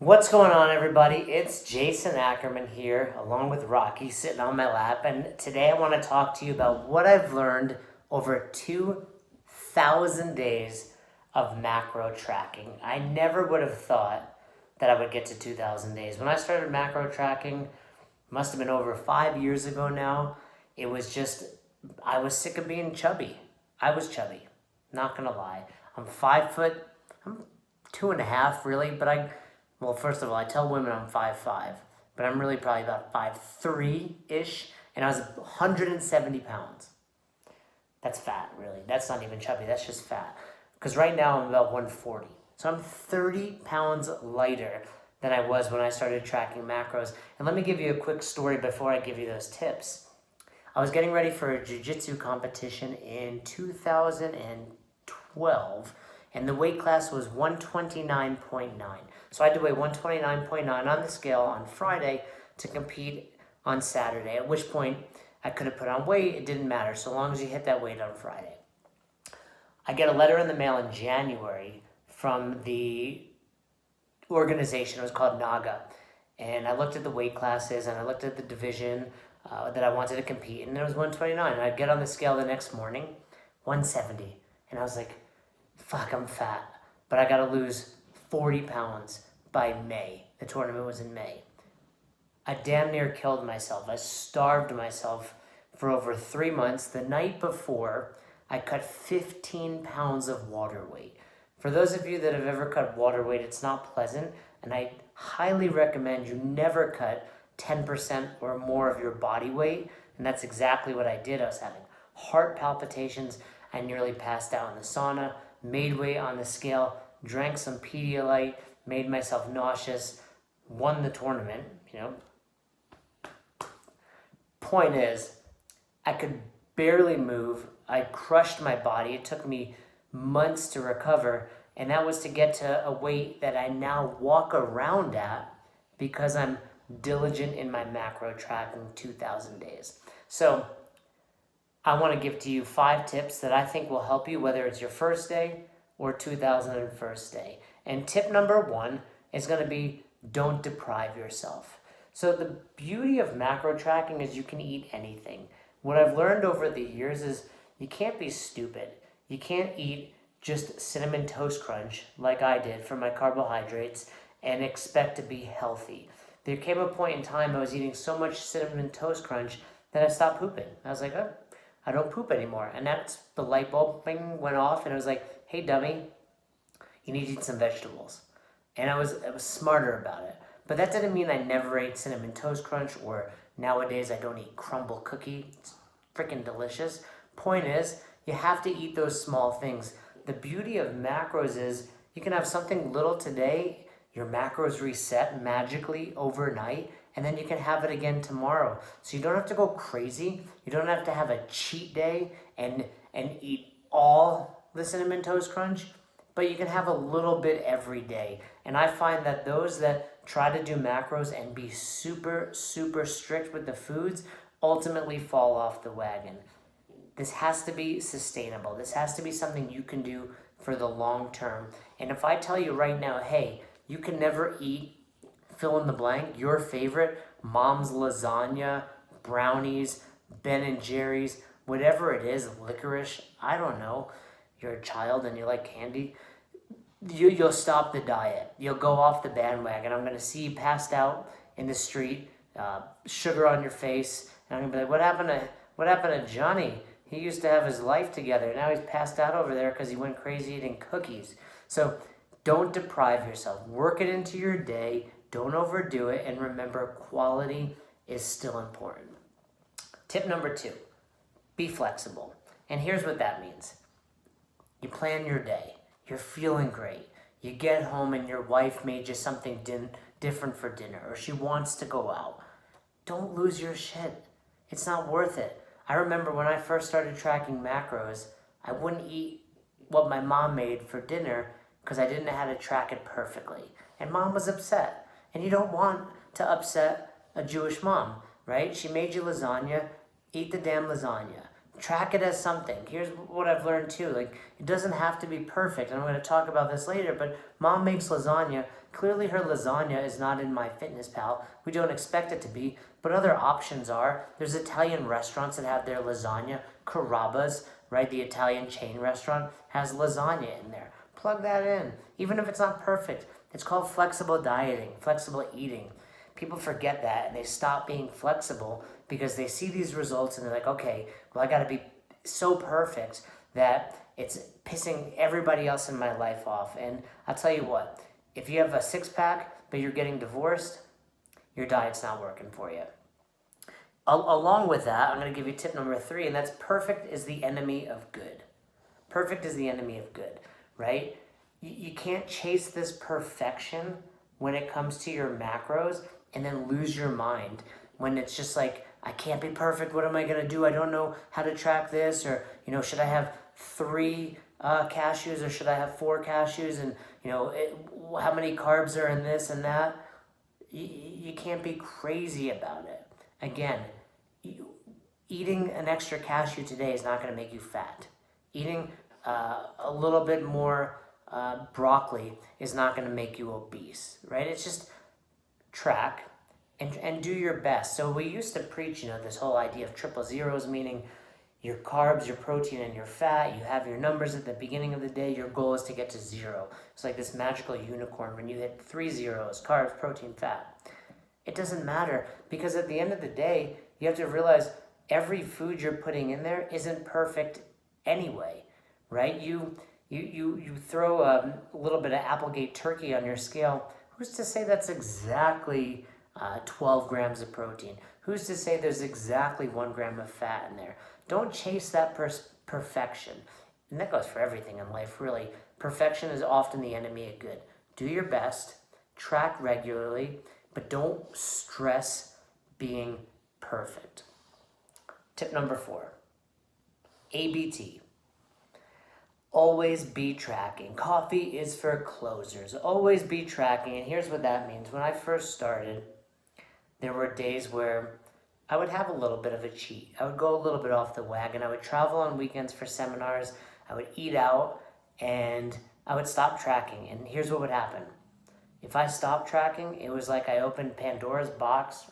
What's going on, everybody? It's Jason Ackerman here, along with Rocky, sitting on my lap. And today I want to talk to you about what I've learned over 2,000 days of macro tracking. I never would have thought that I would get to 2,000 days. When I started macro tracking, must have been over 5 years ago now. It was just, I was sick of being chubby. I was chubby, not gonna lie. I'm 5 foot, I'm 2.5 really, but well, first of all, I tell women I'm 5'5", but I'm really probably about 5'3" ish, and I was 170 pounds. That's fat, really. That's not even chubby, that's just fat. Because right now I'm about 140. So I'm 30 pounds lighter than I was when I started tracking macros. And let me give you a quick story before I give you those tips. I was getting ready for a jiu-jitsu competition in 2012, and the weight class was 129.9. So I had to weigh 129.9 on the scale on Friday to compete on Saturday, at which point I could have put on weight. It didn't matter so long as you hit that weight on Friday. I get a letter in the mail in January from the organization. It was called NAGA. And I looked at the weight classes and I looked at the division that I wanted to compete in, and it was 129. And I'd get on the scale the next morning, 170. And I was like, fuck, I'm fat. But I got to lose 40 pounds by May. The tournament was in May. I damn near killed myself. I starved myself for over 3 months. The night before, I cut 15 pounds of water weight. For those of you that have ever cut water weight, it's not pleasant, and I highly recommend you never cut 10% or more of your body weight, and that's exactly what I did. I was having heart palpitations. I nearly passed out in the sauna, made weight on the scale, drank some Pedialyte, made myself nauseous, won the tournament, Point is, I could barely move. I crushed my body. It took me months to recover, and that was to get to a weight that I now walk around at because I'm diligent in my macro tracking 2,000 days. So I want to give to you 5 tips that I think will help you, whether it's your first day or 2001st day. And tip number 1 is going to be, don't deprive yourself. So the beauty of macro tracking is you can eat anything. What I've learned over the years is you can't be stupid. You can't eat just Cinnamon Toast Crunch like I did for my carbohydrates and expect to be healthy. There came a point in time I was eating so much Cinnamon Toast Crunch that I stopped pooping. I was like, oh, I don't poop anymore. And that's the light bulb thing went off, and it was like, hey dummy, you need to eat some vegetables. And I was smarter about it. But that didn't mean I never ate Cinnamon Toast Crunch, or nowadays I don't eat crumble cookie. It's freaking delicious. Point is, you have to eat those small things. The beauty of macros is you can have something little today, your macros reset magically overnight, and then you can have it again tomorrow. So you don't have to go crazy. You don't have to have a cheat day and eat all the Cinnamon Toast Crunch, but you can have a little bit every day. And I find that those that try to do macros and be super, super strict with the foods ultimately fall off the wagon. This has to be sustainable. This has to be something you can do for the long term. And if I tell you right now, hey, you can never eat fill in the blank, your favorite, mom's lasagna, brownies, Ben and Jerry's, whatever it is, licorice, I don't know, you're a child and you like candy, you'll stop the diet. You'll go off the bandwagon. I'm going to see you passed out in the street, sugar on your face, and I'm going to be like, what happened to Johnny? He used to have his life together. Now he's passed out over there because he went crazy eating cookies. So don't deprive yourself. Work it into your day. Don't overdo it. And remember, quality is still important. Tip number 2, be flexible. And here's what that means. You plan your day. You're feeling great. You get home and your wife made you something different for dinner, or she wants to go out. Don't lose your shit. It's not worth it. I remember when I first started tracking macros, I wouldn't eat what my mom made for dinner because I didn't know how to track it perfectly. And mom was upset. And you don't want to upset a Jewish mom, right? She made you lasagna, eat the damn lasagna. Track it as something. Here's what I've learned too. Like, it doesn't have to be perfect. And I'm going to talk about this later, but mom makes lasagna. Clearly her lasagna is not in MyFitnessPal. We don't expect it to be, but other options are. There's Italian restaurants that have their lasagna. Carrabba's, right? The Italian chain restaurant has lasagna in there. Plug that in. Even if it's not perfect. It's called flexible dieting, flexible eating. People forget that and they stop being flexible because they see these results and they're like, okay, well, I got to be so perfect that it's pissing everybody else in my life off. And I'll tell you what, if you have a six-pack but you're getting divorced, your diet's not working for you. Along with that, I'm going to give you tip number 3, and that's perfect is the enemy of good. Perfect is the enemy of good, right? You can't chase this perfection when it comes to your macros and then lose your mind when it's just like, I can't be perfect. What am I going to do? I don't know how to track this. Or, should I have 3 cashews or should I have 4 cashews? And, how many carbs are in this and that? You can't be crazy about it. Again, eating an extra cashew today is not going to make you fat. Eating a little bit more broccoli is not going to make you obese, right? It's just track and do your best. So we used to preach, this whole idea of triple zeros, meaning your carbs, your protein, and your fat. You have your numbers at the beginning of the day. Your goal is to get to 0. It's like this magical unicorn when you hit 3 zeros, carbs, protein, fat. It doesn't matter because at the end of the day, you have to realize every food you're putting in there isn't perfect anyway, right? You throw a little bit of Applegate turkey on your scale. Who's to say that's exactly 12 grams of protein? Who's to say there's exactly 1 gram of fat in there? Don't chase that perfection. And that goes for everything in life, really. Perfection is often the enemy of good. Do your best, track regularly, but don't stress being perfect. Tip number 4, ABT. Always be tracking. Coffee is for closers. Always be tracking. And here's what that means. When I first started, there were days where I would have a little bit of a cheat. I would go a little bit off the wagon. I would travel on weekends for seminars. I would eat out and I would stop tracking. And here's what would happen. If I stopped tracking, it was like I opened Pandora's box,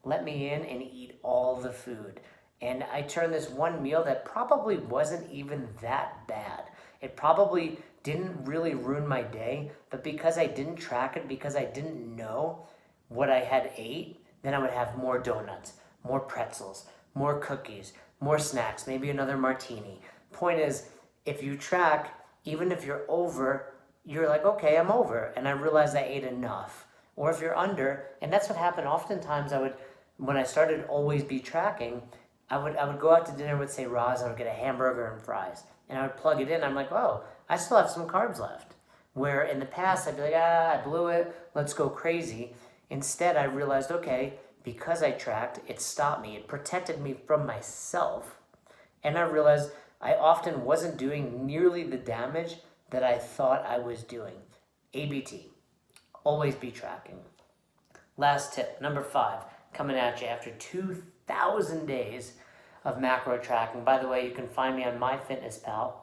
let me in and eat all the food. And I turned this one meal that probably wasn't even that bad. It probably didn't really ruin my day, but because I didn't track it, because I didn't know what I had ate, then I would have more donuts, more pretzels, more cookies, more snacks, maybe another martini. Point is, if you track, even if you're over, you're like, okay, I'm over, and I realized I ate enough. Or if you're under, and that's what happened oftentimes, when I started always be tracking, I would go out to dinner with, say, Roz, and I would get a hamburger and fries. And I would plug it in, I'm like, oh, I still have some carbs left. Where in the past, I'd be like, I blew it, let's go crazy. Instead, I realized, okay, because I tracked, it stopped me. It protected me from myself. And I realized I often wasn't doing nearly the damage that I thought I was doing. ABT. Always be tracking. Last tip, number 5, coming at you after 2,000 days of macro tracking. By the way, you can find me on MyFitnessPal,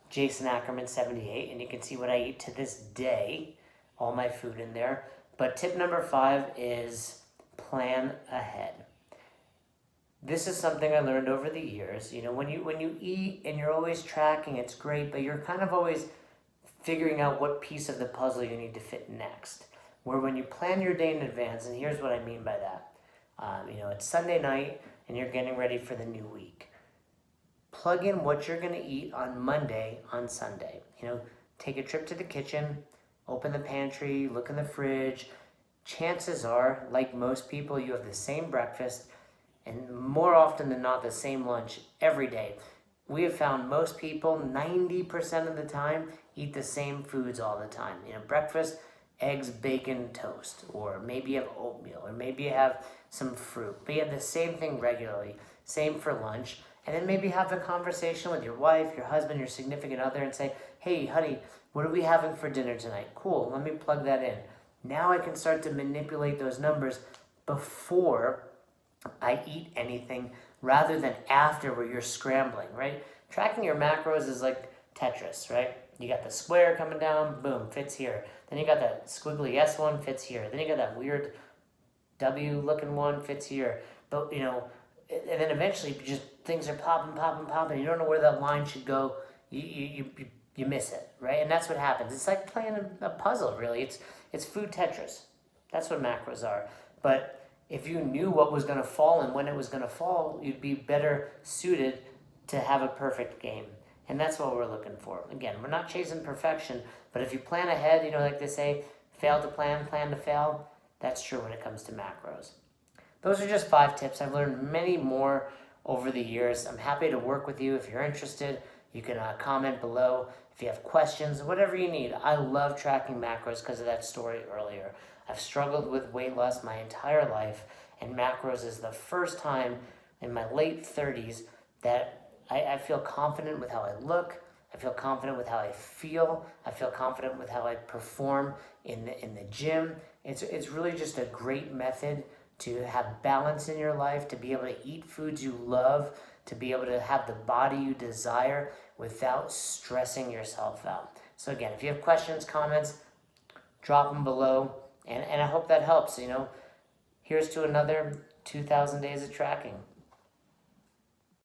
Jason Ackerman 78, and you can see what I eat to this day, all my food in there. But tip number 5 is plan ahead. This is something I learned over the years. When you eat and you're always tracking, it's great, but you're kind of always figuring out what piece of the puzzle you need to fit next. Where when you plan your day in advance, and here's what I mean by that. It's Sunday night and you're getting ready for the new week. Plug in what you're going to eat on Monday on Sunday. Take a trip to the kitchen, open the pantry, look in the fridge. Chances are, like most people, you have the same breakfast and more often than not the same lunch every day. We have found most people 90% of the time eat the same foods all the time. Breakfast, eggs, bacon, toast, or maybe you have oatmeal, or maybe you have some fruit, but you have the same thing regularly, same for lunch, and then maybe have a conversation with your wife, your husband, your significant other, and say, hey, honey, what are we having for dinner tonight? Cool, let me plug that in. Now I can start to manipulate those numbers before I eat anything rather than after where you're scrambling, right? Tracking your macros is like Tetris, right? You got the square coming down, boom, fits here. Then you got that squiggly S one, fits here. Then you got that weird W looking one, fits here. But and then eventually just things are popping. You don't know where that line should go. You miss it, right? And that's what happens. It's like playing a puzzle, really. It's food Tetris. That's what macros are. But if you knew what was going to fall and when it was going to fall, you'd be better suited to have a perfect game. And that's what we're looking for. Again, we're not chasing perfection, but if you plan ahead, like they say, fail to plan, plan to fail. That's true when it comes to macros. Those are just 5 tips. I've learned many more over the years. I'm happy to work with you. If you're interested, you can comment below. If you have questions, whatever you need. I love tracking macros because of that story earlier. I've struggled with weight loss my entire life, and macros is the first time in my late 30s that I feel confident with how I look. I feel confident with how I feel. I feel confident with how I perform in the gym. It's really just a great method to have balance in your life, to be able to eat foods you love, to be able to have the body you desire without stressing yourself out. So again, if you have questions, comments, drop them below. And I hope that helps. Here's to another 2,000 days of tracking.